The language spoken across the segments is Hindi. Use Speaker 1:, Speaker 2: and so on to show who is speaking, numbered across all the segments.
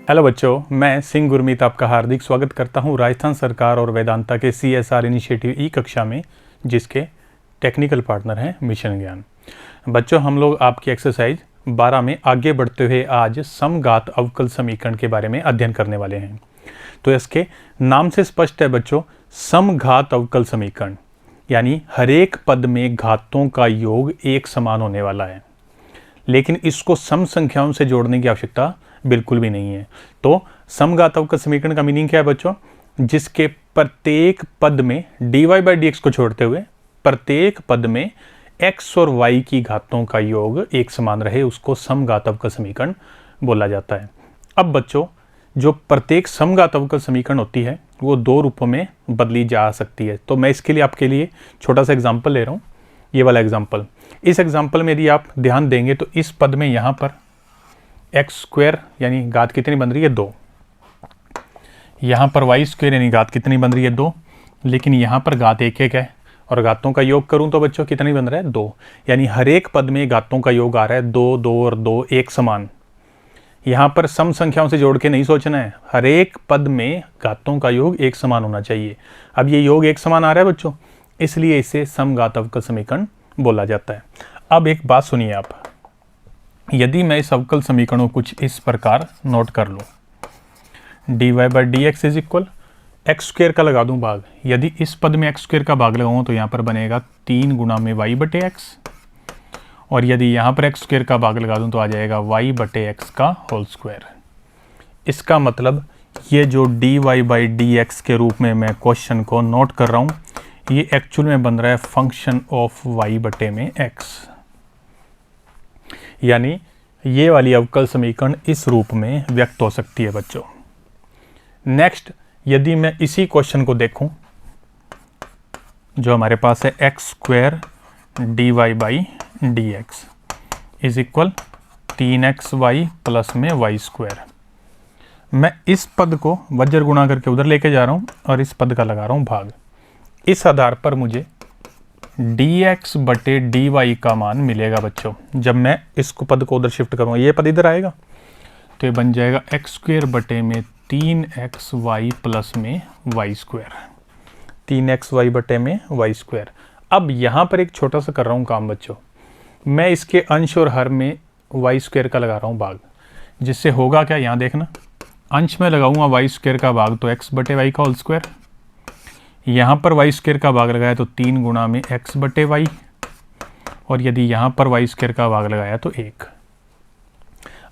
Speaker 1: हेलो बच्चों, मैं सिंह गुरमीत आपका हार्दिक स्वागत करता हूं राजस्थान सरकार और वेदांता के CSR इनिशिएटिव ई कक्षा में, जिसके टेक्निकल पार्टनर हैं मिशन ज्ञान। बच्चों, हम लोग आपकी एक्सरसाइज 12 में आगे बढ़ते हुए आज समघात अवकल समीकरण के बारे में अध्ययन करने वाले हैं। तो इसके नाम से स्पष्ट है बच्चों, समघात अवकल समीकरण यानी हर एक पद में घातों का योग एक समान होने वाला है, लेकिन इसको सम संख्याओं से जोड़ने की आवश्यकता बिल्कुल भी नहीं है। तो समघात अवकल समीकरण का मीनिंग क्या है बच्चों? जिसके प्रत्येक पद में dy/dx को छोड़ते हुए प्रत्येक पद में x और y की घातों का योग एक समान रहे, उसको समघात अवकल समीकरण बोला जाता है। अब बच्चों, जो प्रत्येक समघात अवकल समीकरण होती है वो दो रूपों में बदली जा सकती है। तो मैं इसके लिए आपके लिए छोटा सा एग्जाम्पल ले रहा हूँ, ये वाला एग्जाम्पल। इस एग्जाम्पल में यदि आप ध्यान देंगे तो इस पद में यहाँ पर x² यानी घात कितनी बन रही है 2, यहाँ पर y² यानी घात कितनी बन रही है 2, लेकिन यहाँ पर घात 1 है और घातों का योग करूँ तो बच्चों कितनी बन रहा है 2, यानी हर एक पद में घातों का योग आ रहा है 2, 2 और 2 एक समान। यहाँ पर सम संख्याओं से जोड़ के नहीं सोचना है, हर एक पद में घातों का योग एक समान होना चाहिए। अब ये योग एक समान आ रहा है बच्चों, इसलिए इसे समघात अवकल समीकरण बोला जाता है। अब एक बात सुनिए आप, यदि मैं इस अवकल समीकरणों को कुछ इस प्रकार नोट कर लूँ, dy/dx इज इक्वल x² का लगा दूं भाग। यदि इस पद में x² का भाग लगाऊं तो यहाँ पर बनेगा 3 गुना में y/x, और यदि यहाँ पर x² का भाग लगा दूं तो आ जाएगा y/x का होल स्क्वायर। इसका मतलब ये जो dy/dx के रूप में मैं क्वेश्चन को नोट कर रहा हूँ, ये एक्चुअल में बन रहा है फंक्शन ऑफ y/x, यानी ये वाली अवकल समीकरण इस रूप में व्यक्त हो सकती है बच्चों। नेक्स्ट, यदि मैं इसी क्वेश्चन को देखूं जो हमारे पास है x² dy/dx is equal 3xy plus में y²। मैं इस पद को वज्र गुणा करके उधर लेके जा रहा हूं और इस पद का लगा रहा हूं भाग। इस आधार पर मुझे dx/dy का मान मिलेगा बच्चों। जब मैं इसको पद को उधर शिफ्ट करूँगा, ये पद इधर आएगा तो ये बन जाएगा x² बटे में 3xy प्लस में y², 3xy बटे में y²। अब यहाँ पर एक छोटा सा कर रहा हूँ काम बच्चों, मैं इसके अंश और हर में y² का लगा रहा हूँ भाग, जिससे होगा क्या, यहाँ देखना, अंश में लगाऊंगा y² का भाग तो x/y का होल स्क्वायर, यहाँ पर y² का भाग लगाया तो 3 गुना में x/y, और यदि यहाँ पर y² का भाग लगाया तो 1।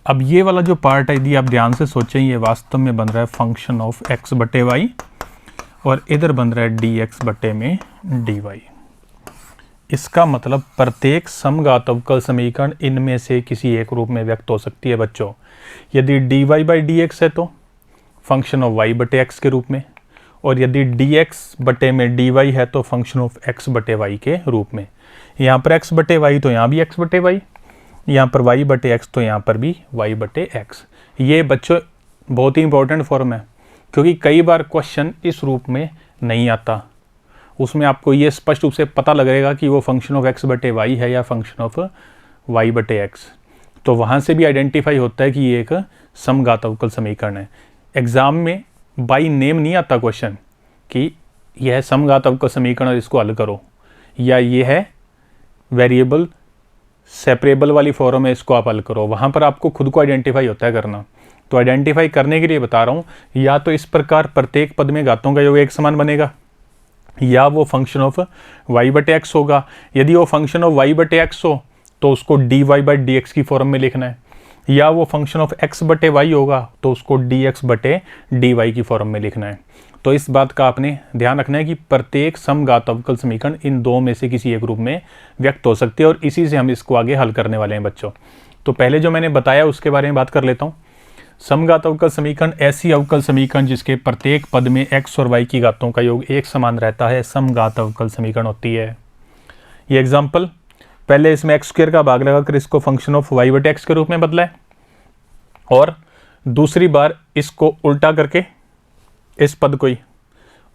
Speaker 1: अब ये वाला जो पार्ट है, यदि आप ध्यान से सोचें, ये वास्तव में बन रहा है फंक्शन ऑफ x/y और इधर बन रहा है dx/dy। इसका मतलब प्रत्येक समघात अवकल समीकरण इनमें से किसी एक रूप में व्यक्त हो सकती है बच्चों। यदि dy/dx है तो फंक्शन ऑफ y/x के रूप में, और यदि dx/dy है तो फंक्शन ऑफ x/y के रूप में। यहाँ पर x/y तो यहाँ भी x/y, यहाँ पर y/x तो यहाँ पर भी y/x। ये बच्चों बहुत ही इंपॉर्टेंट फॉर्म है, क्योंकि कई बार क्वेश्चन इस रूप में नहीं आता, उसमें आपको ये स्पष्ट रूप से पता लगेगा कि वो फंक्शन ऑफ x/y है या फंक्शन ऑफ y/x। तो वहाँ से भी आइडेंटिफाई होता है कि ये एक समघात अवकल समीकरण है। एग्जाम में बाई नेम नहीं आता क्वेश्चन कि यह है समघात अवकल समीकरण और इसको हल करो, या ये है वेरिएबल सेपरेबल वाली फॉर्म है, इसको आप हल करो। वहाँ पर आपको खुद को आइडेंटिफाई होता है करना। तो आइडेंटिफाई करने के लिए बता रहा हूँ, या तो इस प्रकार प्रत्येक पद में घातों का योग एक समान बनेगा, या वो फंक्शन ऑफ y/x होगा। यदि वो फंक्शन ऑफ y/x हो तो उसको dy/dx की फॉर्म में लिखना है, या वो फंक्शन ऑफ x/y होगा तो उसको dx/dy की फॉर्म में लिखना है। तो इस बात का आपने ध्यान रखना है कि प्रत्येक समघात अवकल समीकरण इन दो में से किसी एक रूप में व्यक्त हो सकती है, और इसी से हम इसको आगे हल करने वाले हैं बच्चों। तो पहले जो मैंने बताया उसके बारे में बात कर लेता हूँ। समघात अवकल समीकरण ऐसी अवकल समीकरण जिसके प्रत्येक पद में x और y की घातों का योग एक समान रहता है, समघात अवकल समीकरण होती है। ये एग्जाम्पल, पहले इसमें x² का भाग लगाकर इसको फंक्शन ऑफ y/x के रूप में बदला है, और दूसरी बार इसको उल्टा करके इस पद को ही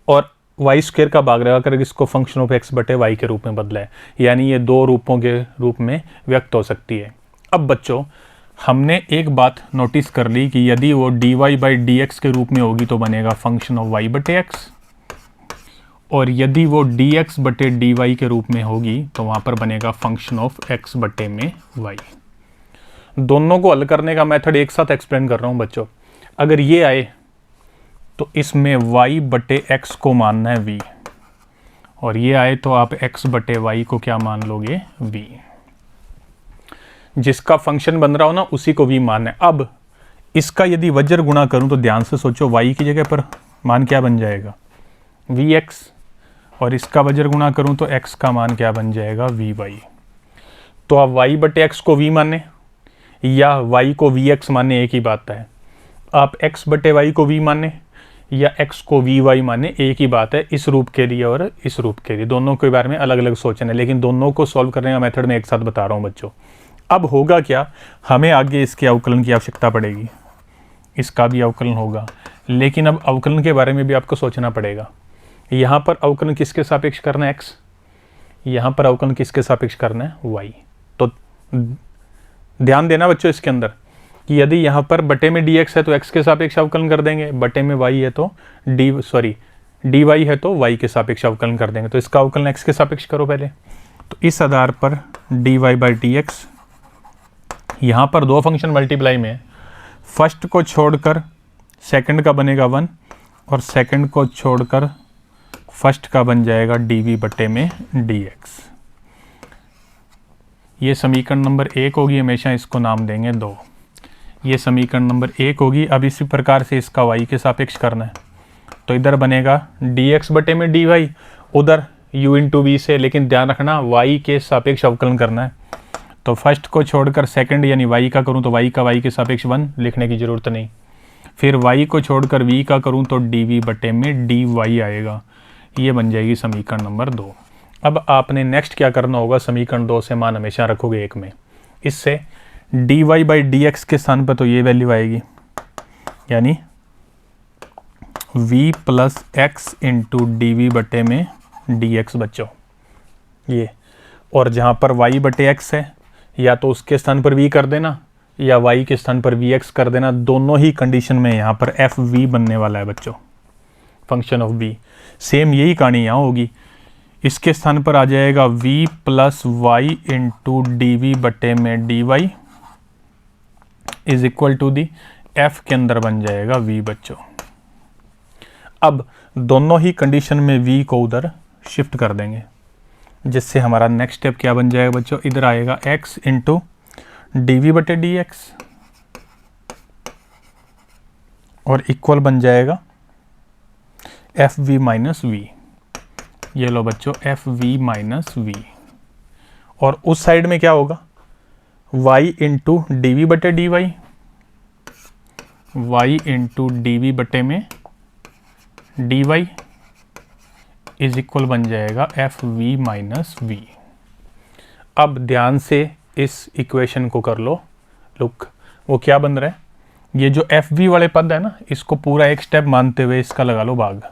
Speaker 1: और y² का भाग लगाकर इसको फंक्शन ऑफ x/y के रूप में बदला है। यानी ये दो रूपों के रूप में व्यक्त हो सकती है। अब बच्चों, हमने एक बात नोटिस कर ली कि यदि वो dy बाई डी एक्स के रूप में होगी तो बनेगा फंक्शन ऑफ y बटे एक्स, और यदि वो dx बटे dy के रूप में होगी तो वहाँ पर बनेगा फंक्शन ऑफ x बटे में y। दोनों को हल करने का मेथड एक साथ एक्सप्लेन कर रहा हूँ बच्चों। अगर ये आए तो इसमें y बटे x को मानना है v, और ये आए तो आप x बटे y को क्या मान लोगे, v। जिसका फंक्शन बन रहा हो ना उसी को v मानना है। अब इसका यदि वज्र गुणा करूं तो ध्यान से सोचो, y की जगह पर मान क्या बन जाएगा, vx, और इसका वज्र गुणा करूं तो x का मान क्या बन जाएगा, vy। तो आप y बटे x को v माने या y को vx माने एक ही बात है। आप x बटे y को v माने या x को vy माने एक ही बात है, इस रूप के लिए और इस रूप के लिए। दोनों के बारे में अलग अलग सोचना है, लेकिन दोनों को सॉल्व करने का मेथड मैं एक साथ बता रहा हूँ बच्चों। अब होगा क्या, हमें आगे इसके अवकलन की आवश्यकता पड़ेगी, इसका भी अवकलन होगा, लेकिन अब अवकलन के बारे में भी आपको सोचना पड़ेगा। यहाँ पर अवकलन किसके सापेक्ष करना है, x, यहाँ पर अवकलन किसके सापेक्ष करना है, y। तो ध्यान देना बच्चों इसके अंदर कि यदि यहाँ पर बटे में dx है तो x के सापेक्ष अवकलन कर देंगे, बटे में y है तो dy है तो y के सापेक्ष अवकलन कर देंगे। तो इसका अवकलन x के सापेक्ष करो पहले। तो इस आधार पर dy बाई डी एक्स, यहाँ पर दो फंक्शन मल्टीप्लाई में है, फर्स्ट को छोड़कर सेकंड का बनेगा 1 और सेकंड को छोड़कर फर्स्ट का बन जाएगा dv बटे में dx। ये समीकरण नंबर 1 होगी, हमेशा इसको नाम देंगे 2। ये समीकरण नंबर 1 होगी। अब इसी प्रकार से इसका y के सापेक्ष करना है, तो इधर बनेगा dx बटे में dy, उधर u इंटू वी से, लेकिन ध्यान रखना y के सापेक्ष अवकलन करना है। तो फर्स्ट को छोड़कर सेकंड यानी y का करूं तो y का y के सापेक्ष 1 लिखने की ज़रूरत नहीं। फिर y को छोड़कर v का करूं तो dv बटे में dy आएगा। ये बन जाएगी समीकरण नंबर 2। अब आपने नेक्स्ट क्या करना होगा, समीकरण 2 से मान हमेशा रखोगे 1 में। इससे dy बाई डी एक्स के स्थान पर तो ये वैल्यू आएगी, यानी v plus x into d v बटे में डी एक्स बच्चों ये। और जहाँ पर y बटे x है, या तो उसके स्थान पर v कर देना या y के स्थान पर vx कर देना। दोनों ही कंडीशन में यहाँ पर एफ वी बनने वाला है बच्चों, फंक्शन ऑफ v। सेम यही कहानी यहाँ होगी, इसके स्थान पर आ जाएगा v plus y into d v बटे में d y is equal to the f के अंदर बन जाएगा v बच्चों। अब दोनों ही कंडीशन में v को उधर शिफ्ट कर देंगे, जिससे हमारा नेक्स्ट स्टेप क्या बन जाएगा बच्चों, इधर आएगा x इंटू डी वी बटे डी एक्स और इक्वल बन जाएगा एफ वी माइनस वी। ये लो बच्चों एफ वी माइनस वी, और उस साइड में क्या होगा, y इंटू डी वी बटे d y, y into d v बटे में डी वाई इज इक्वल बन जाएगा एफ वी माइनस वी। अब ध्यान से इस इक्वेशन को कर लो, लुक वो क्या बन रहा है, ये जो एफ वी वाले पद है ना, इसको पूरा एक स्टेप मानते हुए इसका लगा लो भाग।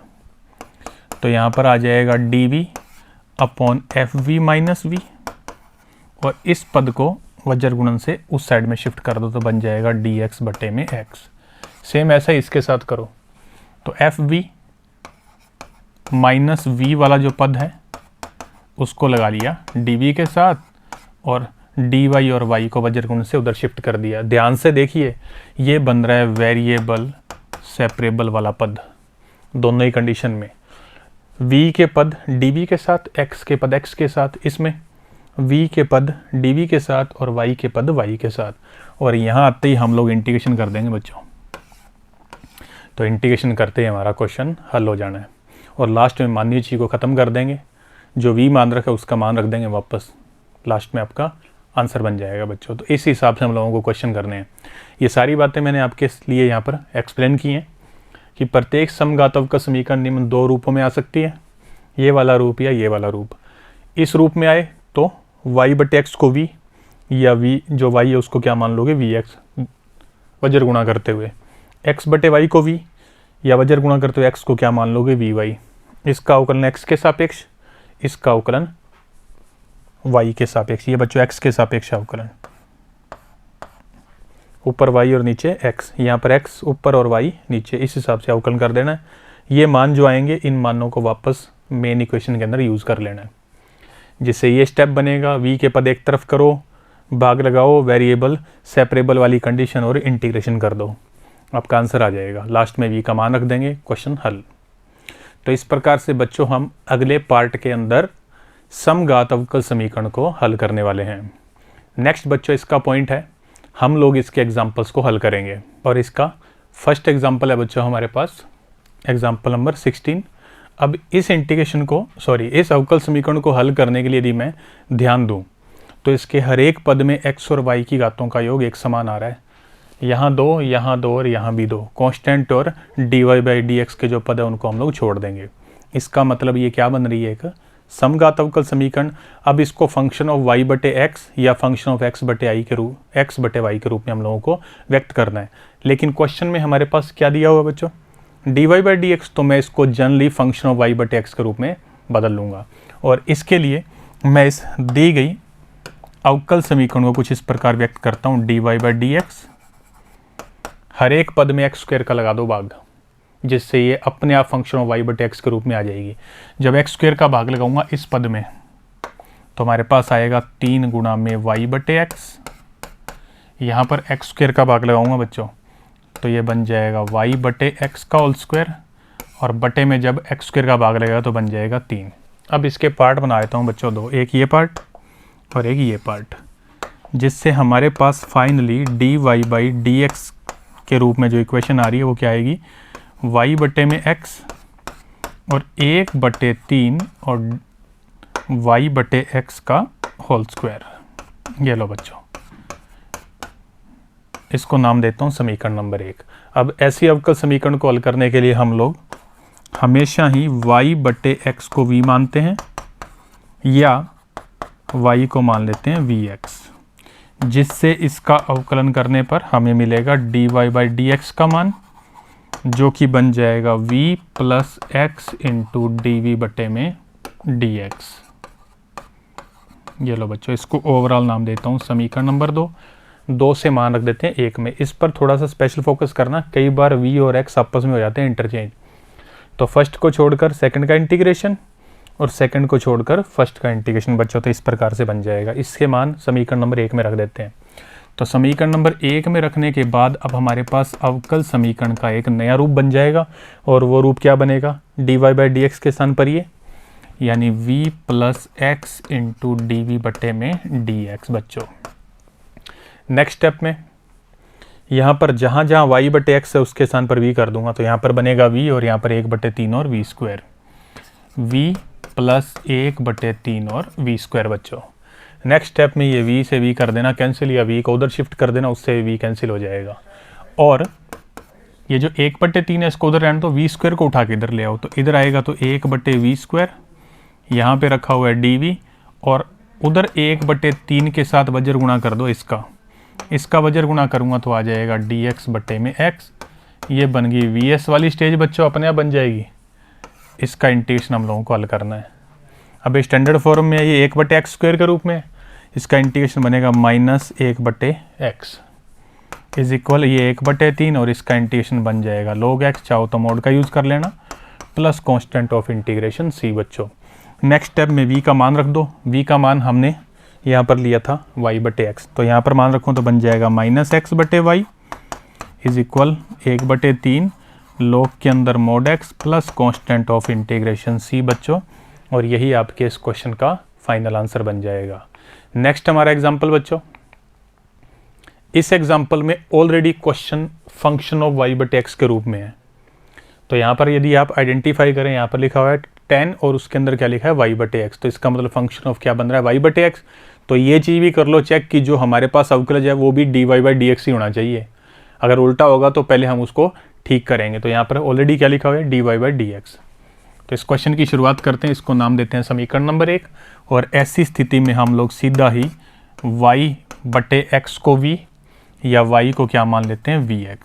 Speaker 1: तो यहाँ पर आ जाएगा d v upon f v minus v, और इस पद को वज्र गुणन से उस साइड में शिफ्ट कर दो तो बन जाएगा डी एक्स बटे में एक्स। सेम ऐसा ही इसके साथ करो, तो एफ वी माइनस वी वाला जो पद है उसको लगा लिया डी वी के साथ, और डी वाई और वाई को वज्र गुणन से उधर शिफ्ट कर दिया। ध्यान से देखिए ये बन रहा है वेरिएबल सेपरेबल वाला पद दोनों ही कंडीशन में, v के पद dv के साथ, x के पद x के साथ, इसमें v के पद dv के साथ और y के पद y के साथ। और यहाँ आते ही हम लोग इंटीग्रेशन कर देंगे बच्चों, तो इंटीग्रेशन करते ही हमारा क्वेश्चन हल हो जाना है, और लास्ट में माननीय चीज़ को ख़त्म कर देंगे। जो v मान रखा है उसका मान रख देंगे वापस, लास्ट में आपका आंसर बन जाएगा बच्चों। तो इस हिसाब से हम लोगों को क्वेश्चन करने हैं। ये सारी बातें मैंने आपके लिए यहाँ पर एक्सप्लेन की हैं कि प्रत्येक समघातक का समीकरण निम्न 2 रूपों में आ सकती है, ये वाला रूप या ये वाला रूप। इस रूप में आए तो y बटे एक्स को v, या v जो y है उसको क्या मान लोगे vx वज्र गुणा करते हुए, x बटे y को v या वज्र गुणा करते हुए x को क्या मान लोगे vy। इसका अवकलन x के सापेक्ष, इसका अवकलन y के सापेक्ष, ये बच्चों x के सापेक्ष अवकलन। ऊपर y और नीचे x, यहाँ पर x ऊपर और y नीचे, इस हिसाब से अवकलन कर देना है। ये मान जो आएंगे इन मानों को वापस मेन इक्वेशन के अंदर यूज़ कर लेना है, जिससे ये स्टेप बनेगा। v के पद एक तरफ करो, भाग लगाओ, वेरिएबल सेपरेबल वाली कंडीशन और इंटीग्रेशन कर दो, आपका आंसर आ जाएगा। लास्ट में v का मान रख देंगे, क्वेश्चन हल। तो इस प्रकार से बच्चों हम अगले पार्ट के अंदर समघात अवकल समीकरण को हल करने वाले हैं। नेक्स्ट बच्चों इसका पॉइंट है, हम लोग इसके एग्जाम्पल्स को हल करेंगे, और इसका फर्स्ट एग्जाम्पल है बच्चों हमारे पास एग्जाम्पल नंबर 16। अब इस इंटीग्रेशन को इस अवकल समीकरण को हल करने के लिए यदि मैं ध्यान दूं तो इसके हर एक पद में x और y की घातों का योग एक समान आ रहा है। यहाँ 2, यहाँ 2 और यहाँ भी 2। कांस्टेंट और dy/dx के जो पद है उनको हम लोग छोड़ देंगे। इसका मतलब ये क्या बन रही है, एक समघात अवकल समीकरण। अब इसको फंक्शन ऑफ y/x या फंक्शन ऑफ x/y के रूप में हम लोगों को व्यक्त करना है। लेकिन क्वेश्चन में हमारे पास क्या दिया हुआ बच्चों, dy/dx, तो मैं इसको जनरली फंक्शन ऑफ y/x के रूप में बदल लूँगा। और इसके लिए मैं इस दी गई अवकल समीकरण को कुछ इस प्रकार व्यक्त करता हूँ, dy/dx, हर एक पद में x² का लगा दो भाग, जिससे ये अपने आप फंक्शन ऑफ y/x के रूप में आ जाएगी। जब x² का भाग लगाऊंगा इस पद में तो हमारे पास आएगा 3 गुणा में y/x। यहाँ पर x² का भाग लगाऊंगा बच्चों तो ये बन जाएगा y/x का होल स्क्वायर, और बटे में जब x² का भाग लगेगा तो बन जाएगा 3। अब इसके पार्ट बना देता हूँ बच्चों दो, एक ये पार्ट और एक ये पार्ट, जिससे हमारे पास फाइनली dy/dx के रूप में जो इक्वेशन आ रही है वो क्या आएगी, y/x और 1/3 और y/x का होल स्क्वायर। ये लो बच्चों, इसको नाम देता हूँ समीकरण नंबर 1। अब ऐसी अवकल समीकरण को हल करने के लिए हम लोग हमेशा ही y/x को v मानते हैं या y को मान लेते हैं vx, जिससे इसका अवकलन करने पर हमें मिलेगा dy/dx का मान, जो कि बन जाएगा v + x इंटू dv/dx। ये लो बच्चों, इसको ओवरऑल नाम देता हूँ समीकरण नंबर 2। 2 से मान रख देते हैं 1 में। इस पर थोड़ा सा स्पेशल फोकस करना, कई बार v और x आपस में हो जाते हैं इंटरचेंज। तो फर्स्ट को छोड़कर सेकंड का इंटीग्रेशन और सेकंड को छोड़कर फर्स्ट का इंटीग्रेशन बच्चों, तो इस प्रकार से बन जाएगा। इसके मान समीकरण नंबर 1 में रख देते हैं। तो समीकरण नंबर 1 में रखने के बाद अब हमारे पास अवकल समीकरण का एक नया रूप बन जाएगा, और वो रूप क्या बनेगा, dy/dx के स्थान पर ये, यानी v + x इंटू dv/dx बच्चों। नेक्स्ट स्टेप में यहाँ पर जहाँ जहाँ y/x है उसके स्थान पर v कर दूंगा, तो यहाँ पर बनेगा v और यहाँ पर 1/3 और v², v + 1/3 और v² बच्चों। नेक्स्ट स्टेप में ये v से v कर देना कैंसिल, या v को उधर शिफ्ट कर देना, उससे v कैंसिल हो जाएगा। और ये जो 1/3 है इसको उधर रहने तो v² को उठा के इधर ले आओ, तो इधर आएगा तो 1/v², यहाँ पे रखा हुआ है dv, और उधर 1/3 के साथ वज्र गुणा कर दो इसका वज्र गुणा करूँगा तो आ जाएगा dx/x। ये बन गई vs वाली स्टेज बच्चों, अपने आप बन जाएगी। इसका इंटीग्रेशन हम लोगों को हल करना है। अब स्टैंडर्ड फॉर्म में ये 1/x² के रूप में, इसका इंटीग्रेशन बनेगा -1/x इज इक्वल ये 1/3, और इसका इंटीग्रेशन बन जाएगा log x, चाहो तो मोड का यूज़ कर लेना, plus constant of integration c बच्चों। नेक्स्ट स्टेप में v का मान रख दो। v का मान हमने यहाँ पर लिया था y/x, तो यहाँ पर मान रखूँ तो बन जाएगा -x/y इज इक्वल 1/3 log के अंदर mod x plus constant of integration c बच्चों, और यही आपके इस क्वेश्चन का फाइनल आंसर बन जाएगा। नेक्स्ट हमारा एग्जाम्पल बच्चों, इस एग्जाम्पल में already question function of y/x के रूप में है। तो यहाँ पर यदि आप आइडेंटिफाई करें, यहाँ पर लिखा हुआ है 10 और उसके अंदर क्या लिखा है y/x, तो इसका मतलब फंक्शन ऑफ क्या बन रहा है y/x। तो ये चीज़ भी कर लो चेक कि जो हमारे पास अवकलज है वो भी dy/dx ही होना चाहिए। अगर उल्टा होगा तो पहले हम उसको ठीक करेंगे। तो यहाँ पर ऑलरेडी क्या लिखा हुआ है dy/dx। तो इस क्वेश्चन की शुरुआत करते हैं, इसको नाम देते हैं समीकरण नंबर 1। और ऐसी स्थिति में हम लोग सीधा ही y/x को v या y को क्या मान लेते हैं vx,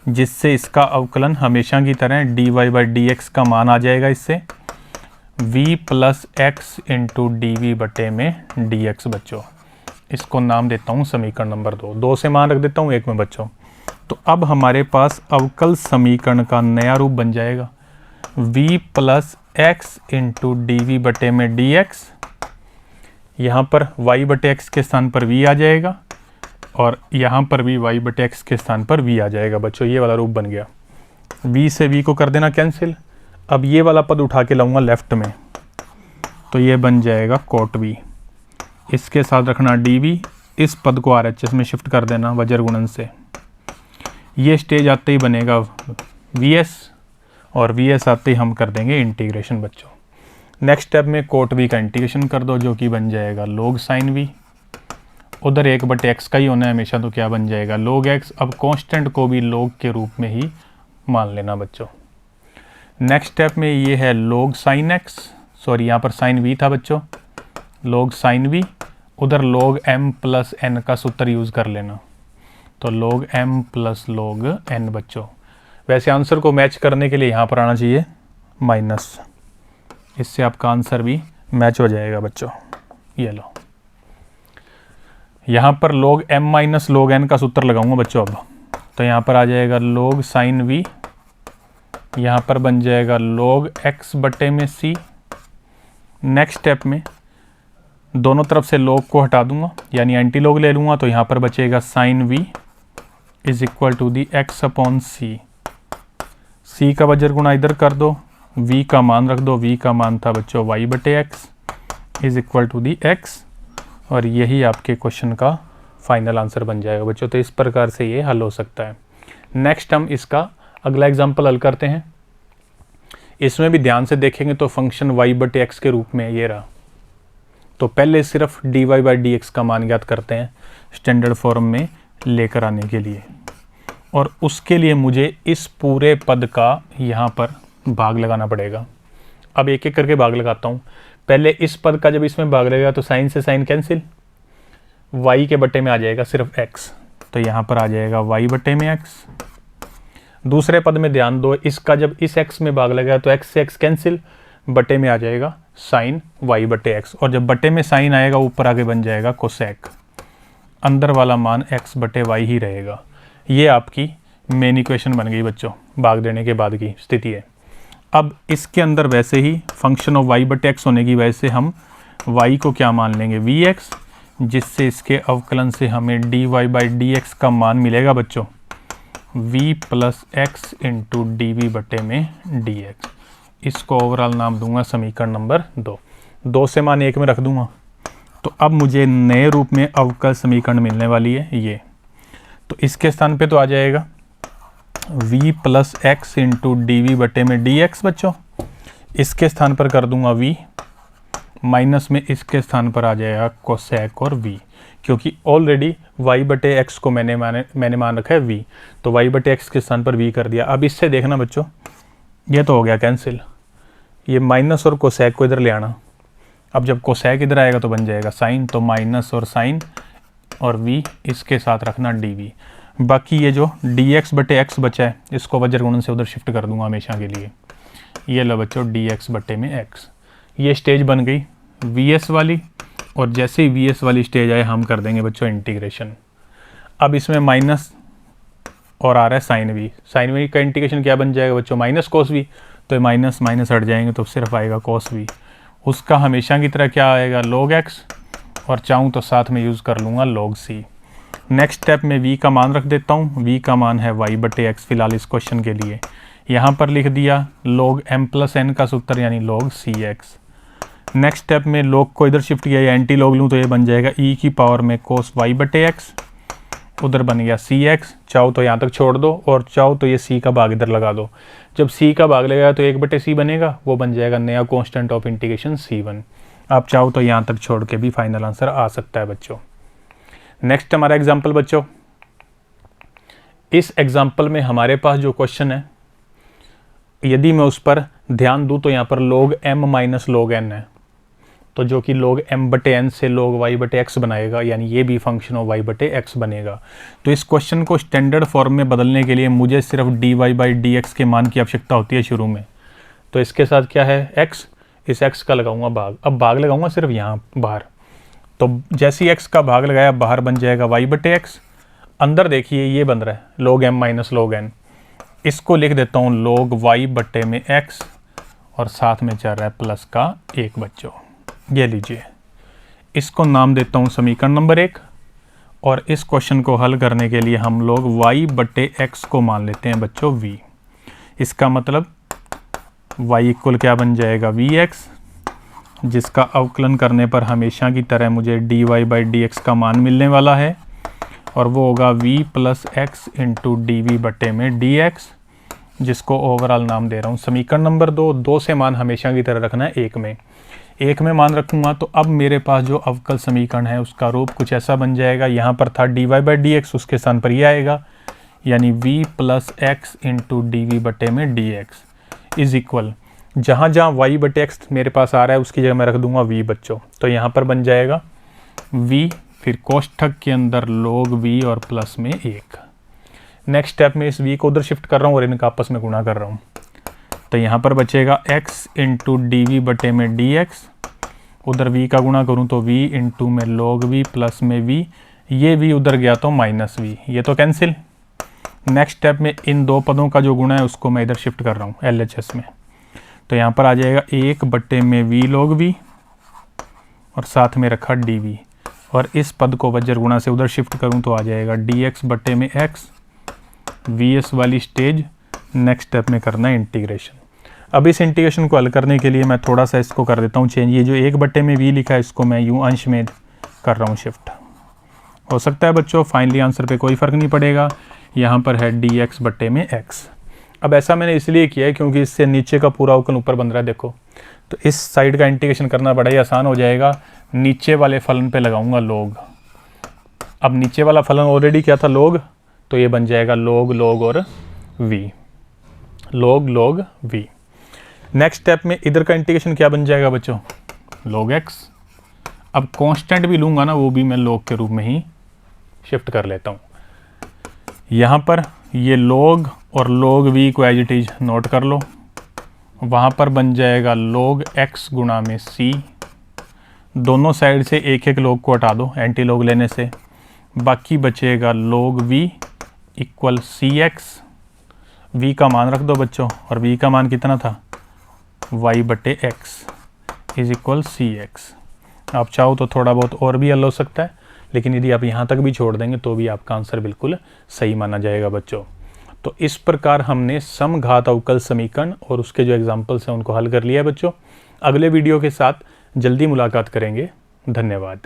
Speaker 1: जिससे इसका अवकलन हमेशा की तरह dy/dx का मान आ जाएगा इससे v + x इंटू dv/dx बच्चों। इसको नाम देता हूँ समीकरण नंबर 2, 2 से मान रख देता हूँ 1 में बच्चों। तो अब हमारे पास अवकल समीकरण का नया रूप बन जाएगा v plus x into d v बटे में डी एक्स। यहाँ पर y बटे एक्स के स्थान पर v आ जाएगा और यहाँ पर भी y बटे एक्स के स्थान पर v आ जाएगा बच्चों। ये वाला रूप बन गया। v से v को कर देना कैंसिल। अब ये वाला पद उठा के लाऊंगा लेफ्ट में, तो ये बन जाएगा कोट v। इसके साथ रखना dv, इस पद को RHS में शिफ्ट कर देना वज्र गुणन से। ये स्टेज आते ही बनेगा vs और vs आते ही हम कर देंगे इंटीग्रेशन बच्चों। नेक्स्ट स्टेप में कोट v का इंटीग्रेशन कर दो, जो कि बन जाएगा log sin v। उधर 1/x का ही होना है हमेशा, तो क्या बन जाएगा log x। अब कांस्टेंट को भी log के रूप में ही मान लेना बच्चों। नेक्स्ट स्टेप में ये है log sin x, सॉरी यहाँ पर sin v था बच्चों, log sin v। उधर log m प्लस n का सूत्र यूज़ कर लेना, तो log m plus log n बच्चों। वैसे आंसर को मैच करने के लिए यहाँ पर आना चाहिए माइनस, इससे आपका आंसर भी मैच हो जाएगा बच्चों। ये लो, यहाँ पर log m minus log n का सूत्र लगाऊंगा बच्चों। अब तो यहाँ पर आ जाएगा log sin v, यहाँ पर बन जाएगा log x बटे में c। नेक्स्ट स्टेप में दोनों तरफ से log को हटा दूंगा, यानी एंटी log ले लूँगा, तो यहाँ पर बचेगा sin v is equal to the x upon c। c का वज्र गुणा इधर कर दो, v का मान रख दो, v का मान था बच्चों y बटे x is equal to the x, और यही आपके क्वेश्चन का फाइनल आंसर बन जाएगा बच्चों। तो इस प्रकार से ये हल हो सकता है। नेक्स्ट हम इसका अगला एग्जांपल हल करते हैं। इसमें भी ध्यान से देखेंगे तो फंक्शन y बटे एक्स के रूप में ये रहा। तो पहले सिर्फ dy बाई डी एक्स का मान ज्ञात करते हैं स्टैंडर्ड फॉर्म में लेकर आने के लिए, और उसके लिए मुझे इस पूरे पद का यहाँ पर भाग लगाना पड़ेगा। अब एक एक करके भाग लगाता हूँ। पहले इस पद का जब इसमें भाग लगेगा तो साइन से साइन कैंसिल, y के बटे में आ जाएगा सिर्फ x, तो यहाँ पर आ जाएगा y बटे में x। दूसरे पद में ध्यान दो, इसका जब इस x में भाग लगेगा तो x से x कैंसिल, बटे में आ जाएगा साइन y बटे x, और जब बटे में साइन आएगा ऊपर आगे बन जाएगा कोसेक, अंदर वाला मान x बटे y ही रहेगा। ये आपकी मेन इक्वेशन बन गई बच्चों, भाग देने के बाद की स्थिति है। अब इसके अंदर वैसे ही फंक्शन ऑफ y बटे एक्स होने की वजह से हम y को क्या मान लेंगे vx, जिससे इसके अवकलन से हमें dy बाई डी एक्स का मान मिलेगा बच्चों v plus x into d v बटे में डी एक्स। इसको ओवरऑल नाम दूंगा समीकरण नंबर 2। 2 से मान 1 में रख दूंगा, तो अब मुझे नए रूप में अवकल समीकरण मिलने वाली है ये। तो इसके स्थान पे तो आ जाएगा v plus x into d v बटे में डी एक्स बच्चों। इसके स्थान पर कर दूंगा v, माइनस में इसके स्थान पर आ जाएगा कोसेक और v, क्योंकि ऑलरेडी y बटे एक्स को मैंने मान रखा है v, तो y बटे एक्स के स्थान पर v कर दिया। अब इससे देखना बच्चों, ये तो हो गया कैंसिल, ये माइनस और कोसेक को इधर ले आना। अब जब कोसेक इधर आएगा तो बन जाएगा साइन, तो माइनस और साइन और v इसके साथ रखना dv। बाकी ये जो dx बटे x बचा है, इसको वज्र गुणन से उधर शिफ्ट कर दूंगा हमेशा के लिए। ये लो बच्चों dx बटे में x। ये स्टेज बन गई vs वाली, और जैसे ही vs वाली स्टेज आए हम कर देंगे बच्चों इंटीग्रेशन। अब इसमें माइनस और आ रहा है साइन v, साइन v का इंटीग्रेशन क्या बन जाएगा बच्चों माइनस कोस v, तो माइनस माइनस हट जाएंगे तो सिर्फ आएगा कोस v। उसका हमेशा की तरह क्या आएगा log x, और चाहूँ तो साथ में यूज़ कर लूँगा log c। नेक्स्ट स्टेप में v का मान रख देता हूँ, v का मान है y बटे एक्स फिलहाल इस क्वेश्चन के लिए। यहाँ पर लिख दिया log m प्लस n का सूत्र यानी log cx। नेक्स्ट स्टेप में log को इधर शिफ्ट किया या एंटी log लूँ तो ये बन जाएगा e की पावर में cos y बटे एक्स, उधर बन गया cx। चाहो तो यहाँ तक छोड़ दो और चाहो तो ये c का भाग इधर लगा दो। जब c का भाग लगेगा तो 1/c बनेगा, वो बन जाएगा नया कॉन्स्टेंट ऑफ इंटीग्रेशन c1। आप चाहो तो यहाँ तक छोड़ के भी फाइनल आंसर आ सकता है बच्चों। नेक्स्ट हमारा एग्जाम्पल बच्चों, इस एग्जाम्पल में हमारे पास जो क्वेश्चन है, यदि मैं उस पर ध्यान दूं तो यहाँ पर log m minus log n है, तो जो कि log m बटे n से log y बटे x बनाएगा, यानी ये भी फंक्शन ऑफ y बटे x बनेगा। तो इस क्वेश्चन को स्टैंडर्ड फॉर्म में बदलने के लिए मुझे सिर्फ dy बाई डी एक्स के मान की आवश्यकता होती है शुरू में। तो इसके साथ क्या है x, इस x का लगाऊंगा भाग। अब भाग लगाऊंगा सिर्फ यहाँ बाहर, तो जैसे ही x का भाग लगाया बाहर बन जाएगा y बटे x। अंदर देखिए ये बन रहा है log m minus log n, इसको लिख देता हूँ log y बटे में x और साथ में चल रहा है प्लस का 1 बच्चों। ये लीजिए, इसको नाम देता हूँ समीकरण नंबर 1। और इस क्वेश्चन को हल करने के लिए हम लोग y बटे x को मान लेते हैं बच्चों v। इसका मतलब y इक्वल क्या बन जाएगा vx, जिसका अवकलन करने पर हमेशा की तरह मुझे dy बाई dx का मान मिलने वाला है और वो होगा v plus x into d v बटे में dx, जिसको ओवरऑल नाम दे रहा हूँ समीकरण नंबर 2। 2 से मान हमेशा की तरह रखना है 1 में मान रखूँगा तो अब मेरे पास जो अवकल समीकरण है उसका रूप कुछ ऐसा बन जाएगा। यहाँ पर था dy बाई dx, उसके स्थान पर ये आएगा, यानी v plus x into d v बटे में dx इज इक्वल, जहाँ जहाँ y बटे x मेरे पास आ रहा है उसकी जगह मैं रख दूंगा v बच्चों। तो यहाँ पर बन जाएगा v, फिर कोष्ठक के अंदर log v और प्लस में 1। नेक्स्ट स्टेप में इस v को उधर शिफ्ट कर रहा हूँ और इनका आपस में गुणा कर रहा हूँ। तो यहाँ पर बचेगा x इंटू डी वी बटे में dx, उधर v का गुणा करूँ तो v इंटू में log v प्लस में v, ये v उधर गया तो माइनस v, ये तो कैंसिल। नेक्स्ट स्टेप में इन दो पदों का जो गुणा है उसको मैं इधर शिफ्ट कर रहा हूँ LHS में। तो यहाँ पर आ जाएगा 1 बटे में v log v और साथ में रखा dv, और इस पद को वज्र गुणा से उधर शिफ्ट करूँ तो आ जाएगा dx बटे में x, vs वाली स्टेज। नेक्स्ट स्टेप में करना है इंटीग्रेशन। अब इस इंटीग्रेशन को हल करने के लिए मैं थोड़ा सा इसको कर देता हूँ चेंज। ये जो 1 बटे में v लिखा है इसको मैं यूँ अंश में कर रहा हूँ शिफ्ट। हो सकता है बच्चों फाइनली आंसर पे कोई फ़र्क नहीं पड़ेगा। यहाँ पर है dx बटे में x। अब ऐसा मैंने इसलिए किया है क्योंकि इससे नीचे का पूरा अवकलन ऊपर बन रहा है देखो, तो इस साइड का इंटीग्रेशन करना बड़ा ही आसान हो जाएगा। नीचे वाले फलन पे लगाऊंगा log। अब नीचे वाला फलन ऑलरेडी क्या था log, तो ये बन जाएगा log log और v, log log v। Next step में इधर का इंटीग्रेशन क्या बन जाएगा बच्चों, log x। अब कांस्टेंट भी लूँगा ना, वो भी मैं log के रूप में ही शिफ्ट कर लेता हूँ। यहाँ पर ये log और log v को एज इट इज नोट कर लो। वहाँ पर बन जाएगा log x गुणा में c, दोनों साइड से एक एक log को हटा दो एंटी log लेने से, बाकी बचेगा log v equal cx। v का मान रख दो बच्चों, और v का मान कितना था y बटे x इज इक्वल cx। आप चाहो तो थोड़ा बहुत और भी हल हो सकता है, लेकिन यदि आप यहाँ तक भी छोड़ देंगे तो भी आपका आंसर बिल्कुल सही माना जाएगा बच्चों। तो इस प्रकार हमने समघात अवकल समीकरण और उसके जो एग्जाम्पल्स हैं उनको हल कर लिया है बच्चों। अगले वीडियो के साथ जल्दी मुलाकात करेंगे। धन्यवाद।